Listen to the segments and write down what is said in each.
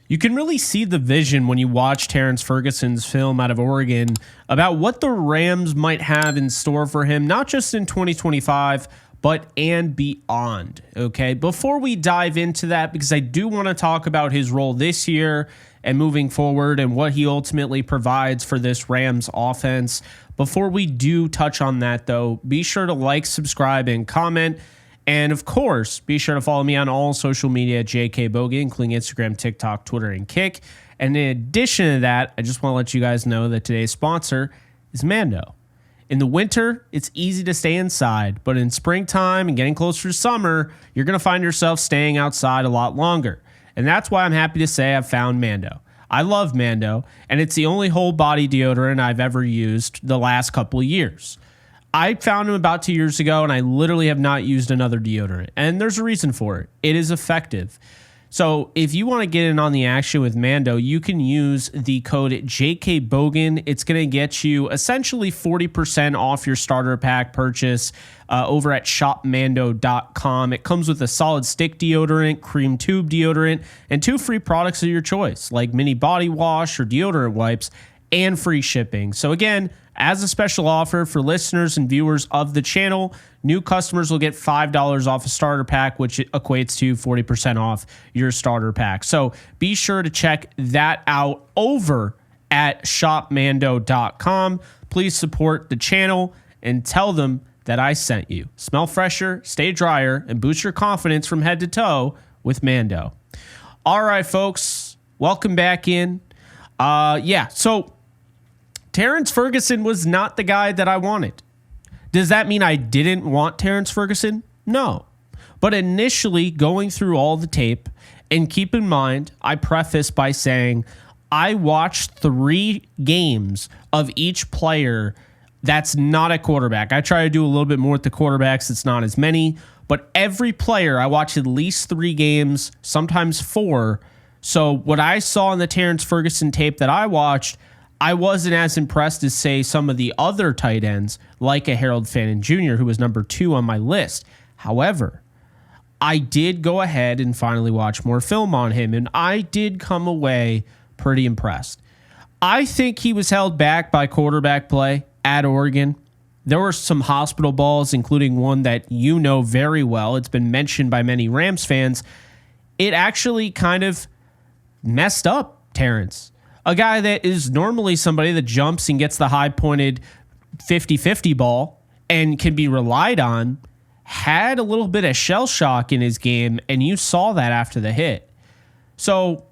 You can really see the vision when you watch Terrance Ferguson's film out of Oregon about what the Rams might have in store for him, not just in 2025, but and beyond. Okay, before we dive into that, because I do want to talk about his role this year and moving forward and what he ultimately provides for this Rams offense. Before we do touch on that, though, be sure to like, subscribe, and comment. And of course, be sure to follow me on all social media at JKBogan, including Instagram, TikTok, Twitter, and Kick. And in addition to that, I just want to let you guys know that today's sponsor is Mando. In the winter, it's easy to stay inside, but in springtime and getting closer to summer, you're going to find yourself staying outside a lot longer. And that's why I'm happy to say I've found Mando. I love Mando, and it's the only whole body deodorant I've ever used the last couple of years. I found him about 2 years ago, and I literally have not used another deodorant. And there's a reason for it. It is effective. So if you want to get in on the action with Mando, you can use the code JKBogan. It's going to get you essentially 40% off your starter pack purchase over at shopmando.com. It comes with a solid stick deodorant, cream tube deodorant, and 2 free products of your choice, like mini body wash or deodorant wipes, and free shipping. So again, as a special offer for listeners and viewers of the channel, new customers will get $5 off a starter pack, which equates to 40% off your starter pack. So be sure to check that out over at shopmando.com. Please support the channel and tell them that I sent you. Smell fresher, stay drier, and boost your confidence from head to toe with Mando. All right, folks, welcome back in. So Terrance Ferguson was not the guy that I wanted. Does that mean I didn't want Terrance Ferguson? No. But initially, going through all the tape, and keep in mind, I preface by saying I watched 3 games of each player that's not a quarterback. I try to do a little bit more with the quarterbacks. It's not as many. But every player, I watched at least 3 games, sometimes 4. So what I saw in the Terrance Ferguson tape that I watched, I wasn't as impressed as, say, some of the other tight ends, like a Harold Fannin Jr., who was number 2 on my list. However, I did go ahead and finally watch more film on him, and I did come away pretty impressed. I think he was held back by quarterback play at Oregon. There were some hospital balls, including one that you know very well. It's been mentioned by many Rams fans. It actually kind of messed up Terrance. A guy that is normally somebody that jumps and gets the high-pointed 50-50 ball and can be relied on, had a little bit of shell shock in his game, and you saw that after the hit. So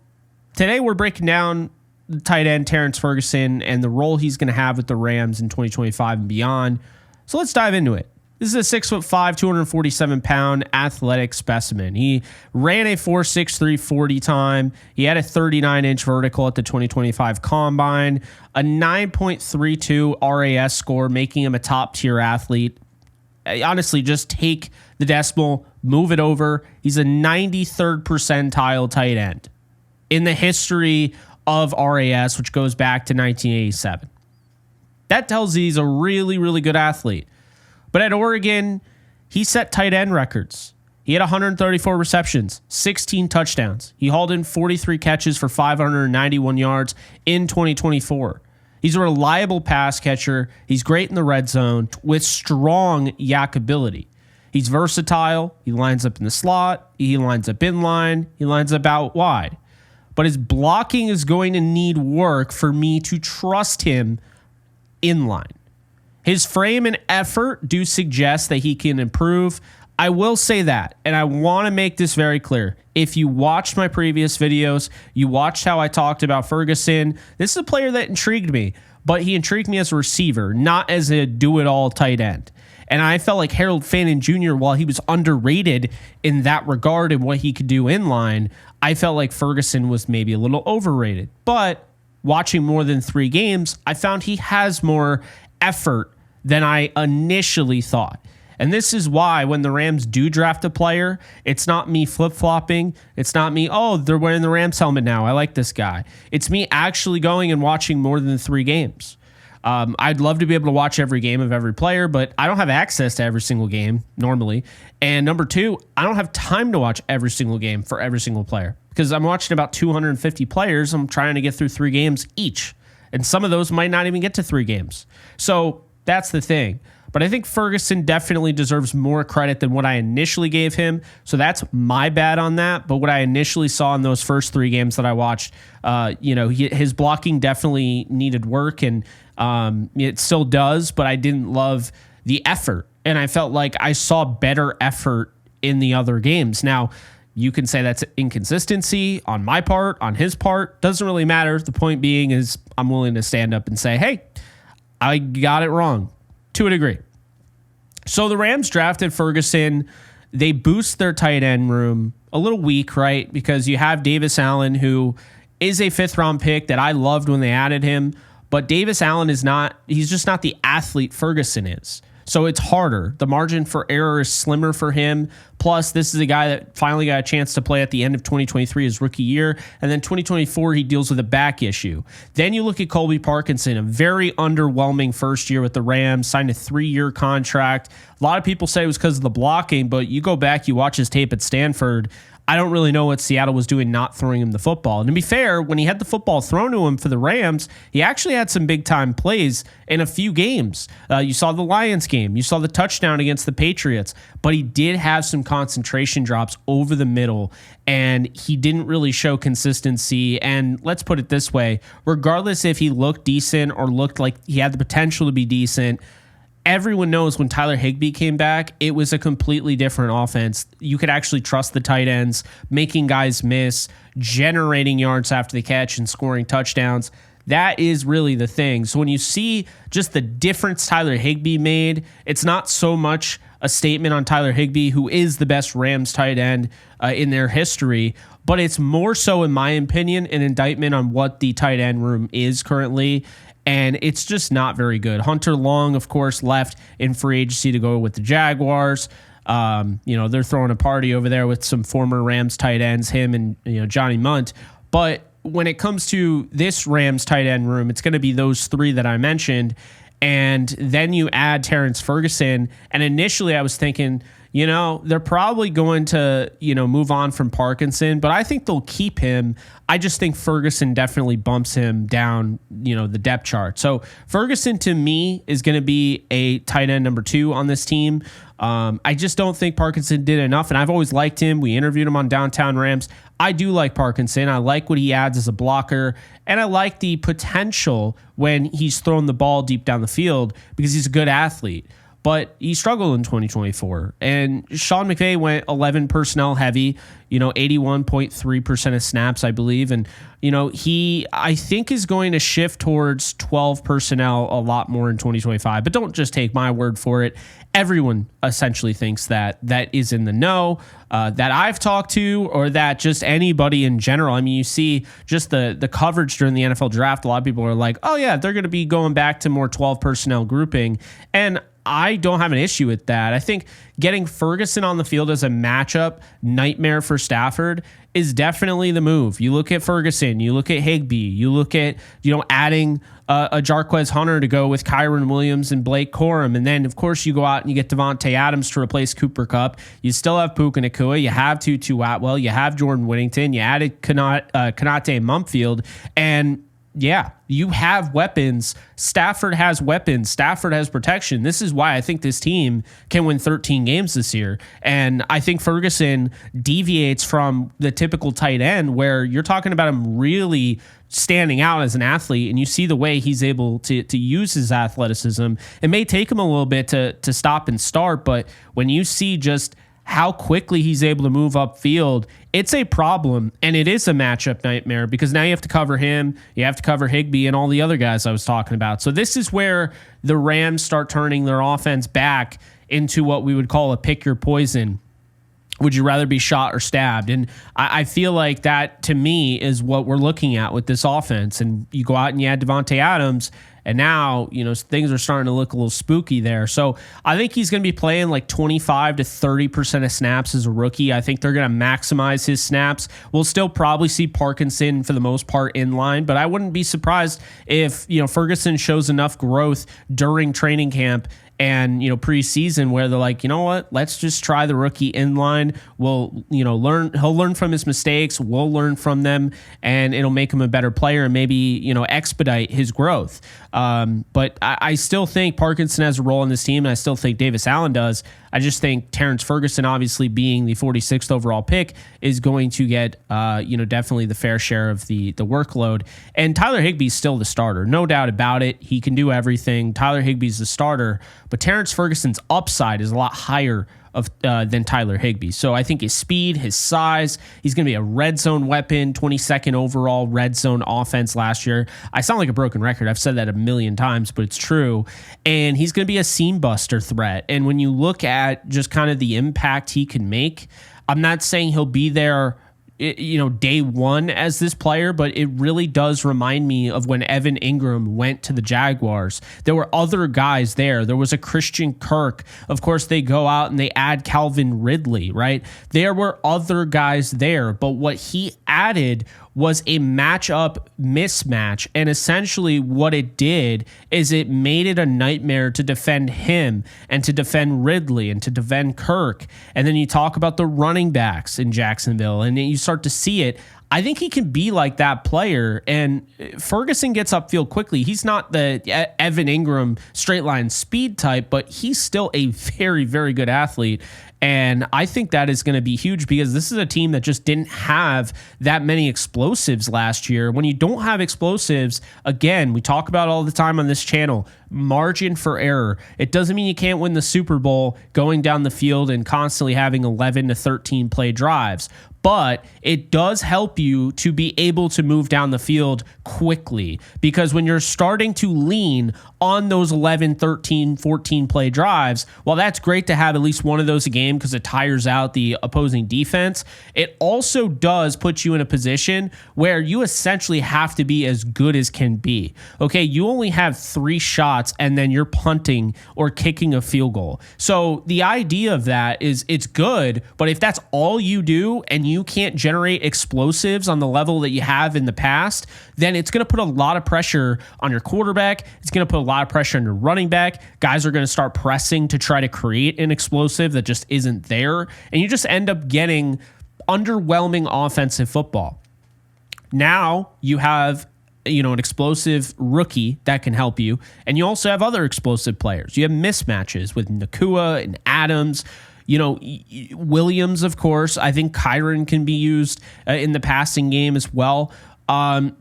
today we're breaking down the tight end Terrance Ferguson and the role he's going to have with the Rams in 2025 and beyond. So let's dive into it. This is a 6'5", 247-pound athletic specimen. He ran a 4.63 40 time. He had a 39-inch vertical at the 2025 Combine, a 9.32 RAS score, making him a top-tier athlete. Honestly, just take the decimal, move it over. He's a 93rd percentile tight end in the history of RAS, which goes back to 1987. That tells you he's a really, really good athlete. But at Oregon, he set tight end records. He had 134 receptions, 16 touchdowns. He hauled in 43 catches for 591 yards in 2024. He's a reliable pass catcher. He's great in the red zone with strong yak ability. He's versatile. He lines up in the slot. He lines up in line. He lines up out wide. But his blocking is going to need work for me to trust him in line. His frame and effort do suggest that he can improve. I will say that, and I want to make this very clear. If you watched my previous videos, you watched how I talked about Ferguson, this is a player that intrigued me, but he intrigued me as a receiver, not as a do-it-all tight end. And I felt like Harold Fannin Jr., while he was underrated in that regard and what he could do in line, I felt like Ferguson was maybe a little overrated. But watching more than 3 games, I found he has more effort than I initially thought. And this is why when the Rams do draft a player, it's not me flip-flopping. It's not me, oh, they're wearing the Rams helmet now. I like this guy. It's me actually going and watching more than 3 games. I'd love to be able to watch every game of every player, but I don't have access to every single game normally. And number 2, I don't have time to watch every single game for every single player because I'm watching about 250 players. I'm trying to get through 3 games each. And some of those might not even get to 3 games. So that's the thing. But I think Ferguson definitely deserves more credit than what I initially gave him. So that's my bad on that. But what I initially saw in those first 3 games that I watched, his blocking definitely needed work, and it still does. But I didn't love the effort. And I felt like I saw better effort in the other games. Now, you can say that's inconsistency on my part, on his part. Doesn't really matter. The point being is I'm willing to stand up and say, hey, I got it wrong to a degree. So the Rams drafted Ferguson. They boost their tight end room. A little weak, right? Because you have Davis Allen, who is a 5th-round pick that I loved when they added him. But Davis Allen he's just not the athlete Ferguson is. So it's harder. The margin for error is slimmer for him. Plus, this is a guy that finally got a chance to play at the end of 2023, his rookie year. And then 2024, he deals with a back issue. Then you look at Colby Parkinson, a very underwhelming first year with the Rams, signed a 3-year contract. A lot of people say it was because of the blocking, but you go back, you watch his tape at Stanford. I don't really know what Seattle was doing not throwing him the football. And to be fair, when he had the football thrown to him for the Rams, he actually had some big-time plays in a few games. You saw the Lions game. You saw the touchdown against the Patriots. But he did have some concentration drops over the middle, and he didn't really show consistency. And let's put it this way, regardless if he looked decent or looked like he had the potential to be decent, everyone knows when Tyler Higbee came back, it was a completely different offense. You could actually trust the tight ends, making guys miss, generating yards after the catch, and scoring touchdowns. That is really the thing. So when you see just the difference Tyler Higbee made, it's not so much a statement on Tyler Higbee, who is the best Rams tight end in their history, but it's more so, in my opinion, an indictment on what the tight end room is currently. And it's just not very good. Hunter Long, of course, left in free agency to go with the Jaguars. They're throwing a party over there with some former Rams tight ends, him and Johnny Munt. But when it comes to this Rams tight end room, it's going to be those 3 that I mentioned. And then you add Terrance Ferguson. And initially I was thinking, they're probably going to, move on from Parkinson, but I think they'll keep him. I just think Ferguson definitely bumps him down, the depth chart. So Ferguson, to me, is going to be a tight end number 2 on this team. I just don't think Parkinson did enough, and I've always liked him. We interviewed him on Downtown Rams. I do like Parkinson. I like what he adds as a blocker, and I like the potential when he's throwing the ball deep down the field because he's a good athlete. But he struggled in 2024. And Sean McVay went 11 personnel heavy, 81.3% of snaps, I believe. And, he, I think, is going to shift towards 12 personnel a lot more in 2025. But don't just take my word for it. Everyone essentially thinks that is in the know, that I've talked to, or that just anybody in general. I mean, you see just the coverage during the NFL draft. A lot of people are like, oh, yeah, they're going to be going back to more 12 personnel grouping. And I don't have an issue with that. I think getting Ferguson on the field as a matchup nightmare for Stafford is definitely the move. You look at Ferguson, you look at Higbee, you look at, adding a Jarquez Hunter to go with Kyron Williams and Blake Corum. And then, of course, you go out and you get Devontae Adams to replace Cooper Kupp. You still have Puka Nacua. You have Tutu Atwell. You have Jordan Whittington. You added Konate Mumfield. And yeah, you have weapons. Stafford has weapons. Stafford has protection. This is why I think this team can win 13 games this year. And I think Ferguson deviates from the typical tight end where you're talking about him really standing out as an athlete, and you see the way he's able to use his athleticism. It may take him a little bit to stop and start, but when you see just how quickly he's able to move upfield, it's a problem, and it is a matchup nightmare because now you have to cover him, you have to cover Higbee and all the other guys I was talking about. So this is where the Rams start turning their offense back into what we would call a pick your poison. Would you rather be shot or stabbed? And I feel like that, to me, is what we're looking at with this offense. And you go out and you add Devontae Adams, and now, things are starting to look a little spooky there. So I think he's going to be playing like 25 to 30% of snaps as a rookie. I think they're going to maximize his snaps. We'll still probably see Parkinson for the most part in line, but I wouldn't be surprised if, Ferguson shows enough growth during training camp and, preseason where they're like, you know what, let's just try the rookie inline. We'll, he'll learn from his mistakes. We'll learn from them, and it'll make him a better player and maybe, expedite his growth. But I still think Parkinson has a role in this team, and I still think Davis Allen does. I just think Terrance Ferguson, obviously being the 46th overall pick, is going to get, definitely the fair share of the workload. And Tyler Higbee's still the starter, no doubt about it. He can do everything. Tyler Higbee's the starter, but Terrance Ferguson's upside is a lot higher than Tyler Higbee. So I think his speed, his size, he's going to be a red zone weapon, 22nd overall red zone offense last year. I sound like a broken record. I've said that a million times, but it's true. And he's going to be a seam buster threat. And when you look at just kind of the impact he can make, I'm not saying he'll be there day one as this player, but it really does remind me of when Evan Ingram went to the Jaguars. There were other guys there. There was a Christian Kirk. Of course, they go out and they add Calvin Ridley, right? There were other guys there, but what he added was a matchup mismatch. And essentially what it did is it made it a nightmare to defend him and to defend Ridley and to defend Kirk. And then you talk about the running backs in Jacksonville, and you start to see it. I think he can be like that player, and Ferguson gets upfield quickly. He's not the Evan Ingram straight line speed type, but he's still a very, very good athlete. And I think that is going to be huge because this is a team that just didn't have that many explosives last year. When you don't have explosives, again, we talk about all the time on this channel, margin for error. It doesn't mean you can't win the Super Bowl going down the field and constantly having 11 to 13 play drives. But it does help you to be able to move down the field quickly, because when you're starting to lean on those 11, 13, 14 play drives, while that's great to have at least one of those a game because it tires out the opposing defense, it also does put you in a position where you essentially have to be as good as can be. Okay, you only have 3 shots and then you're punting or kicking a field goal. So the idea of that is it's good, but if that's all you do and you can't generate explosives on the level that you have in the past, then it's going to put a lot of pressure on your quarterback. It's going to put a lot of pressure on your running back. Guys are going to start pressing to try to create an explosive that just isn't there. And you just end up getting underwhelming offensive football. Now you have an explosive rookie that can help you. And you also have other explosive players. You have mismatches with Nakua and Adams. Williams, of course. I think Kyron can be used in the passing game as well.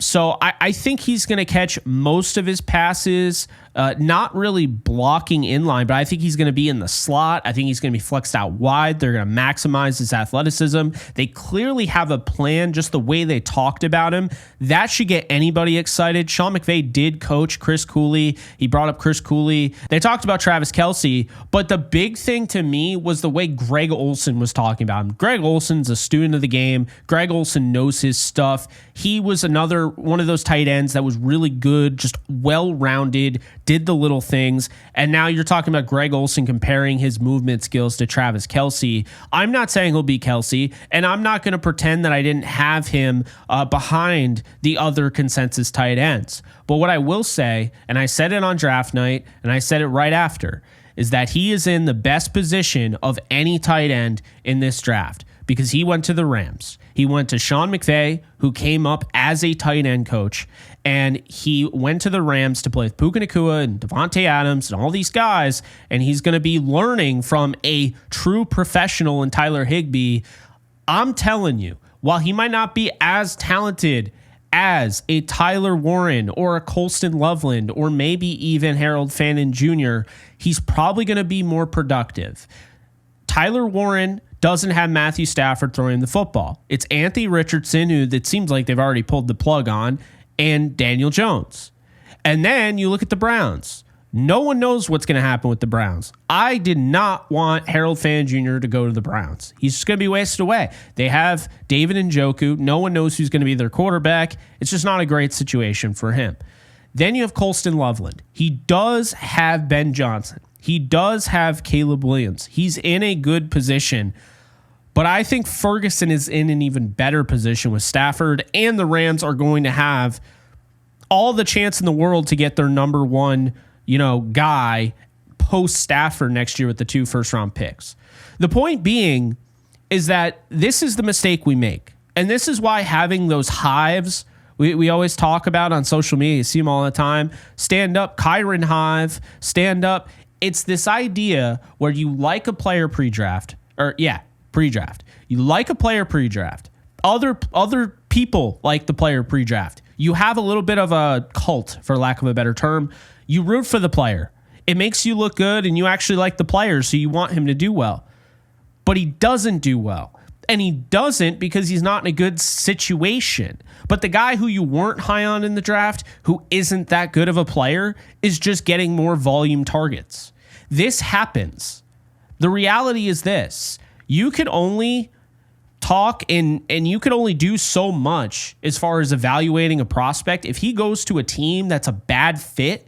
So I think he's going to catch most of his passes, not really blocking inline, but I think he's going to be in the slot. I think he's going to be flexed out wide. They're going to maximize his athleticism. They clearly have a plan, just the way they talked about him. That should get anybody excited. Sean McVay did coach Chris Cooley. He brought up Chris Cooley. They talked about Travis Kelce, but the big thing to me was the way Greg Olsen was talking about him. Greg Olsen's a student of the game. Greg Olsen knows his stuff. He was another one of those tight ends that was really good, just well-rounded, did the little things. And now you're talking about Greg Olsen comparing his movement skills to Travis Kelce. I'm not saying he'll be Kelce, and I'm not going to pretend that I didn't have him behind the other consensus tight ends. But what I will say, and I said it on draft night, and I said it right after, is that he is in the best position of any tight end in this draft because he went to the Rams. He went to Sean McVay, who came up as a tight end coach, and he went to the Rams to play with Puka Nacua and Devontae Adams and all these guys, and he's going to be learning from a true professional in Tyler Higbee. I'm telling you, while he might not be as talented as a Tyler Warren or a Colston Loveland or maybe even Harold Fannin Jr., he's probably going to be more productive. Tyler Warren doesn't have Matthew Stafford throwing the football. It's Anthony Richardson, who it seems like they've already pulled the plug on, and Daniel Jones. And then you look at the Browns. No one knows what's going to happen with the Browns. I did not want Harold Fannin Jr. to go to the Browns. He's just going to be wasted away. They have David Njoku. No one knows who's going to be their quarterback. It's just not a great situation for him. Then you have Colston Loveland. He does have Ben Johnson. He does have Caleb Williams. He's in a good position. But I think Ferguson is in an even better position with Stafford, and the Rams are going to have all the chance in the world to get their number one, guy post Stafford next year with the 2 first-round picks. The point being is that this is the mistake we make. And this is why having those hives we always talk about on social media, you see them all the time, stand up, Kyron hive, stand up. It's this idea where you like a player pre-draft, pre-draft. You like a player pre-draft. Other people like the player pre-draft. You have a little bit of a cult, for lack of a better term. You root for the player. It makes you look good, and you actually like the player, so you want him to do well. But he doesn't do well. And he doesn't because he's not in a good situation. But the guy who you weren't high on in the draft, who isn't that good of a player, is just getting more volume targets. This happens. The reality is this. You can only talk and you can only do so much as far as evaluating a prospect. If he goes to a team that's a bad fit,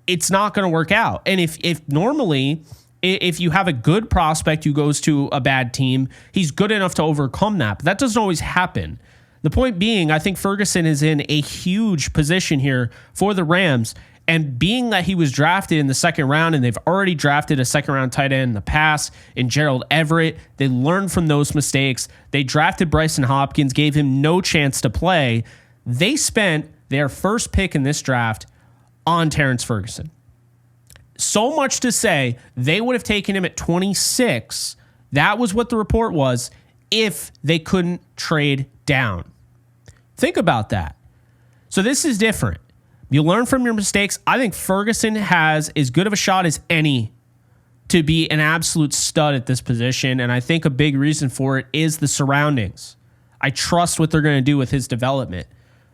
it's not going to work out. And if normally, if you have a good prospect who goes to a bad team, he's good enough to overcome that. But that doesn't always happen. The point being, I think Ferguson is in a huge position here for the Rams. And being that he was drafted in the second round, and they've already drafted a second-round tight end in the past in Gerald Everett, they learned from those mistakes. They drafted Bryson Hopkins, gave him no chance to play. They spent their first pick in this draft on Terrance Ferguson. So much to say, they would have taken him at 26. That was what the report was, if they couldn't trade down. Think about that. So this is different. You learn from your mistakes. I think Ferguson has as good of a shot as any to be an absolute stud at this position, and I think a big reason for it is the surroundings. I trust what they're going to do with his development,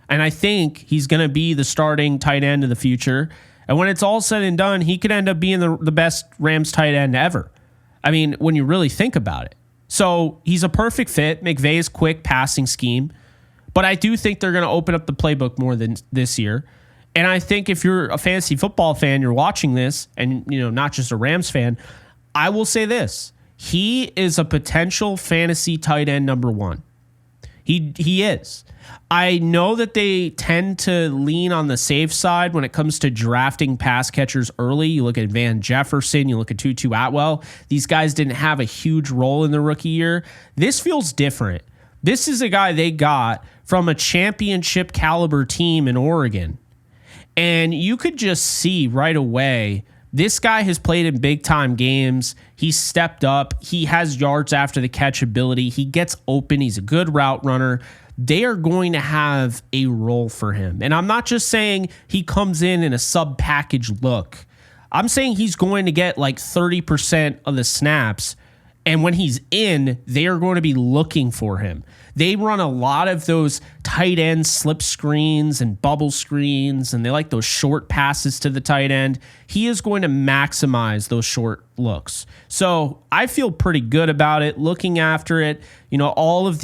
and I think he's going to be the starting tight end of the future, and when it's all said and done, he could end up being the best Rams tight end ever. I mean, when you really think about it. So he's a perfect fit, McVay's quick passing scheme, but I do think they're going to open up the playbook more than this year. And I think if you're a fantasy football fan, you're watching this, and not just a Rams fan, I will say this. He is a potential fantasy tight end number 1. He is. I know that they tend to lean on the safe side when it comes to drafting pass catchers early. You look at Van Jefferson, you look at Tutu Atwell. These guys didn't have a huge role in the rookie year. This feels different. This is a guy they got from a championship caliber team in Oregon. And you could just see right away, this guy has played in big-time games. He's stepped up. He has yards after the catch ability. He gets open. He's a good route runner. They are going to have a role for him. And I'm not just saying he comes in a sub-package look. I'm saying he's going to get like 30% of the snaps. And when he's in, they are going to be looking for him. They run a lot of those tight end slip screens and bubble screens, and they like those short passes to the tight end. He is going to maximize those short looks. So I feel pretty good about it, looking after it. All of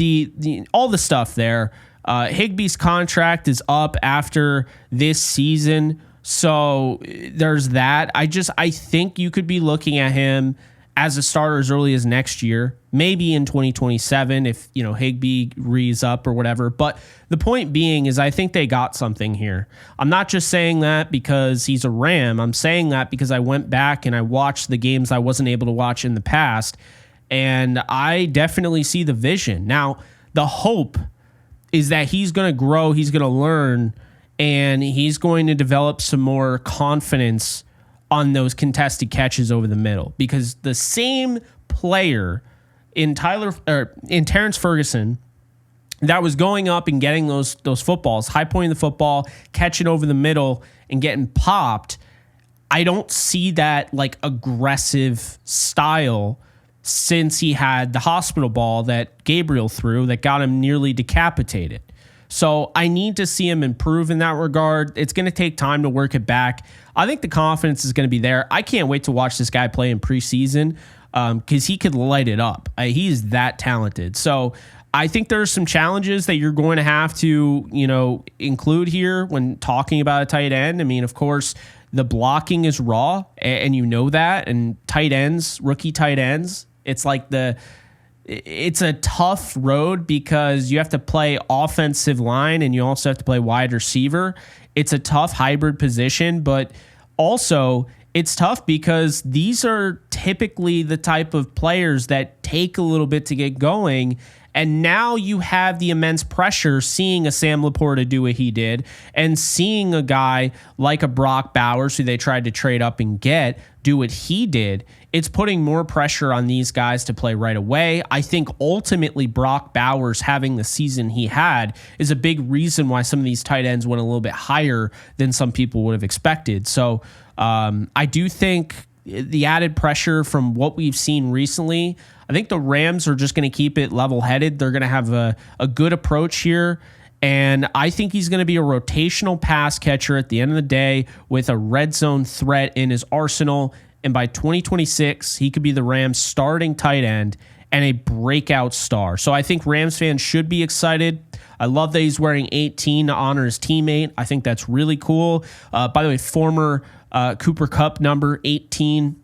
all the stuff there. Higbee's contract is up after this season, so there's that. I think you could be looking at him as a starter as early as next year, maybe in 2027 if, Higbee rees up or whatever. But the point being is I think they got something here. I'm not just saying that because he's a Ram. I'm saying that because I went back and I watched the games I wasn't able to watch in the past, and I definitely see the vision. Now, the hope is that he's going to grow, he's going to learn, and he's going to develop some more confidence on those contested catches over the middle, because the same player in Terrance Ferguson that was going up and getting those footballs, high pointing the football, catching over the middle and getting popped, I don't see that like aggressive style since he had the hospital ball that Gabriel threw that got him nearly decapitated. So I need to see him improve in that regard. It's going to take time to work it back. I think the confidence is going to be there. I can't wait to watch this guy play in preseason because he could light it up. He is that talented. So I think there are some challenges that you're going to have to, include here when talking about a tight end. I mean, of course, the blocking is raw, and you know that. And tight ends, rookie tight ends, it's a tough road because you have to play offensive line and you also have to play wide receiver. It's a tough hybrid position, but also it's tough because these are typically the type of players that take a little bit to get going. And now you have the immense pressure seeing a Sam Laporta do what he did and seeing a guy like a Brock Bowers, who they tried to trade up and get, do what he did. It's putting more pressure on these guys to play right away. I think ultimately Brock Bowers having the season he had is a big reason why some of these tight ends went a little bit higher than some people would have expected. So I do think the added pressure from what we've seen recently, I think the Rams are just going to keep it level-headed. They're going to have a good approach here, and I think he's going to be a rotational pass catcher at the end of the day with a red zone threat in his arsenal, and by 2026, he could be the Rams' starting tight end and a breakout star. So I think Rams fans should be excited. I love that he's wearing 18 to honor his teammate. I think that's really cool. By the way, former Cooper Kupp number 18.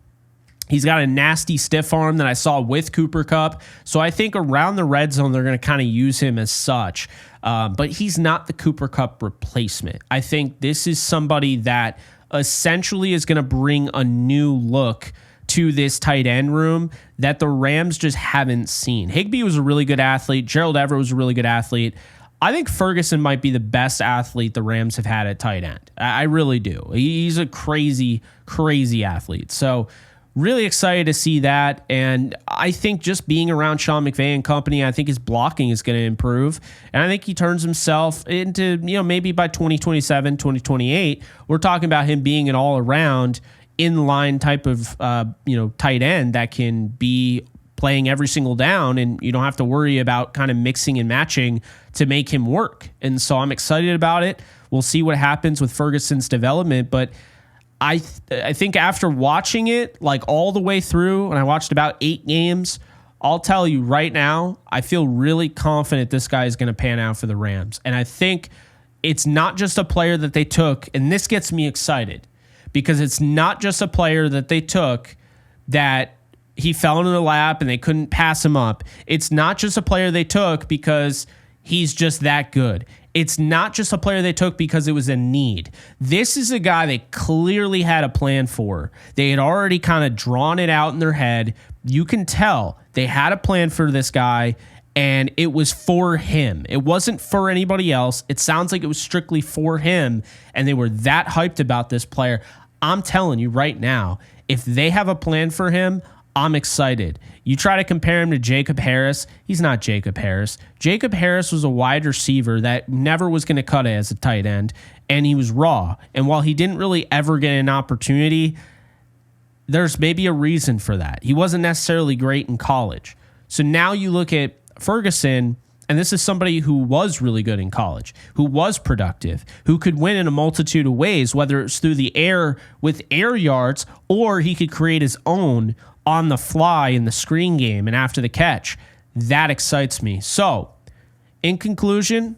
He's got a nasty stiff arm that I saw with Cooper Kupp. So I think around the red zone, they're going to kind of use him as such. But he's not the Cooper Kupp replacement. I think this is somebody that essentially is going to bring a new look to this tight end room that the Rams just haven't seen. Higbee was a really good athlete. Gerald Everett was a really good athlete. I think Ferguson might be the best athlete the Rams have had at tight end. I really do. He's a crazy, crazy athlete. So really excited to see that. And I think just being around Sean McVay and company, I think his blocking is going to improve. And I think he turns himself into, maybe by 2027, 2028, we're talking about him being an all-around in-line type of, tight end that can be playing every single down, and you don't have to worry about kind of mixing and matching to make him work. And so I'm excited about it. We'll see what happens with Ferguson's development, but I think after watching it like all the way through, and I watched about 8 games, I'll tell you right now, I feel really confident this guy is going to pan out for the Rams. And I think it's not just a player that they took, and this gets me excited, because it's not just a player that they took that he fell into the lap and they couldn't pass him up. It's not just a player they took because he's just that good. It's not just a player they took because it was a need. This is a guy they clearly had a plan for. They had already kind of drawn it out in their head. You can tell they had a plan for this guy, and it was for him. It wasn't for anybody else. It sounds like it was strictly for him, and they were that hyped about this player. I'm telling you right now, if they have a plan for him, I'm excited. You try to compare him to Jacob Harris. He's not Jacob Harris. Jacob Harris was a wide receiver that never was going to cut it as a tight end, and he was raw. And while he didn't really ever get an opportunity, there's maybe a reason for that. He wasn't necessarily great in college. So now you look at Ferguson, and this is somebody who was really good in college, who was productive, who could win in a multitude of ways, whether it's through the air with air yards, or he could create his own on the fly in the screen game and after the catch. That excites me. So, in conclusion,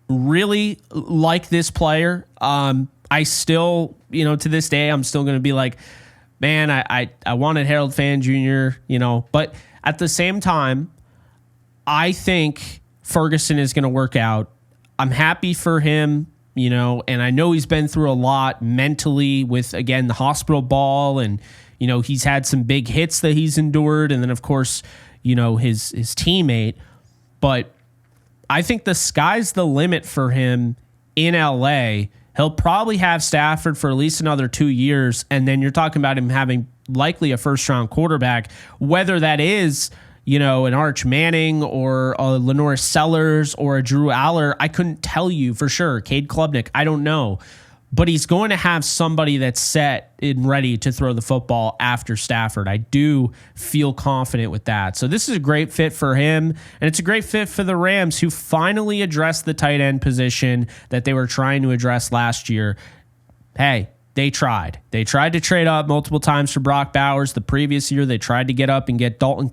really like this player. I still, to this day, I'm still going to be like, man, I wanted Harold Fan Jr., but at the same time, I think Ferguson is going to work out. I'm happy for him, and I know he's been through a lot mentally with, again, the hospital ball, and he's had some big hits that he's endured, and then, of course, his teammate. But I think the sky's the limit for him in L.A. He'll probably have Stafford for at least another 2 years, and then you're talking about him having likely a first-round quarterback, whether that is, an Arch Manning or a Lenore Sellers or a Drew Aller. I couldn't tell you for sure. Cade Klubnik, I don't know. But he's going to have somebody that's set and ready to throw the football after Stafford. I do feel confident with that. So this is a great fit for him, and it's a great fit for the Rams, who finally addressed the tight end position that they were trying to address last year. Hey, they tried. They tried to trade up multiple times for Brock Bowers. The previous year, they tried to get up and get Dalton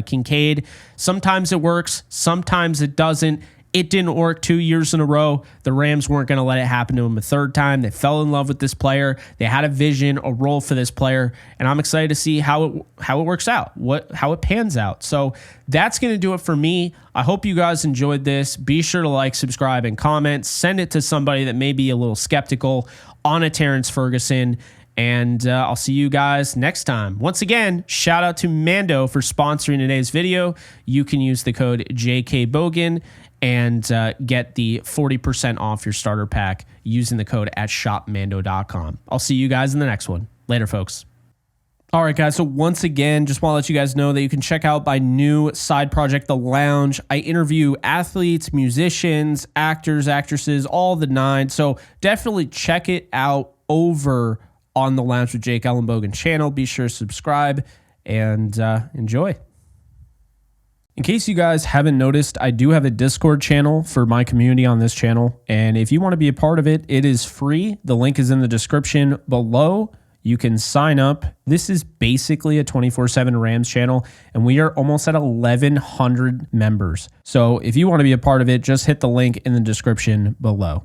Kincaid. Sometimes it works. Sometimes it doesn't. It didn't work 2 years in a row. The Rams weren't going to let it happen to him a third time. They fell in love with this player. They had a vision, a role for this player, and I'm excited to see how it works out, how it pans out. So that's going to do it for me. I hope you guys enjoyed this. Be sure to like, subscribe, and comment. Send it to somebody that may be a little skeptical on a Terrance Ferguson. And I'll see you guys next time. Once again, shout out to Mando for sponsoring today's video. You can use the code JKBogan and get the 40% off your starter pack using the code at shopmando.com. I'll see you guys in the next one. Later, folks. All right, guys. So once again, just want to let you guys know that you can check out my new side project, The Lounge. I interview athletes, musicians, actors, actresses, all the nine. So definitely check it out over on the Lounge with Jake Ellenbogen channel. Be sure to subscribe and enjoy. In case you guys haven't noticed, I do have a Discord channel for my community on this channel. And if you want to be a part of it, it is free. The link is in the description below. You can sign up. This is basically a 24/7 Rams channel, and we are almost at 1,100 members. So if you want to be a part of it, just hit the link in the description below.